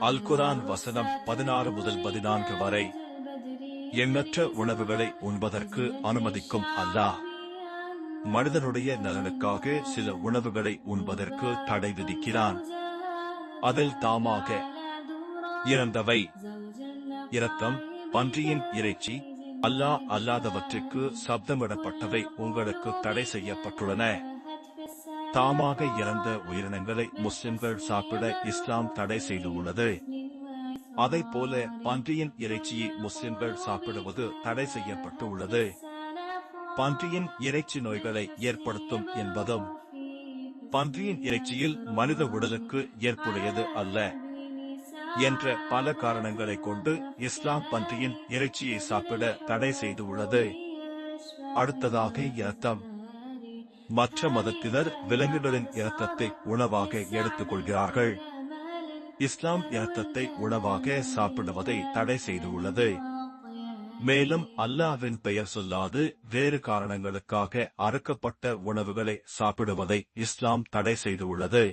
அல் குர்ஆன் வசனம் 16 முதல் 14 வரை. எண்ணற்ற உணவுகளை உண்பதற்கு அனுமதிக்கும் அல்லாஹ் மனிதனுடைய நலனுக்காக சில உணவுகளை உண்பதற்கு தடை விதிக்கிறான். அதில் தாமாக இறந்தவை, இரத்தம், பன்றியின் இறைச்சி, அல்லாஹ் அல்லாதவற்றுக்கு சப்தமிடப்பட்டவை உங்களுக்கு தடை செய்யப்பட்டுள்ளன. தாமாக இறந்த உயிரினங்களை முஸ்லிம்கள் சாப்பிட இஸ்லாம் தடை செய்துள்ளது. அதைப்போல பன்றியின் இறைச்சியை முஸ்லிம்கள் சாப்பிடுவது தடை செய்யப்பட்டு உள்ளது. பன்றியின் இறைச்சி நோய்களை ஏற்படுத்தும் என்பதும் பன்றியின் இறைச்சியில் மனித உடலுக்கு ஏற்புடையது அல்ல என்ற பல காரணங்களை கொண்டு இஸ்லாம் பன்றியின் இறைச்சியை சாப்பிட தடை செய்துள்ளது. அடுத்ததாக இரத்தம். மற்ற மதத்தினர் விலங்குகளின் இரத்தத்தை உணவாக எடுத்துக் கொள்கிறார்கள். இஸ்லாம் இரத்தத்தை உணவாக சாப்பிடுவதை தடை செய்துள்ளது. மேலும் அல்லாஹ்வின் பெயர் சொல்லாது வேறு காரணங்களுக்காக அறுக்கப்பட்ட உணவுகளை சாப்பிடுவதை இஸ்லாம் தடை செய்துள்ளது.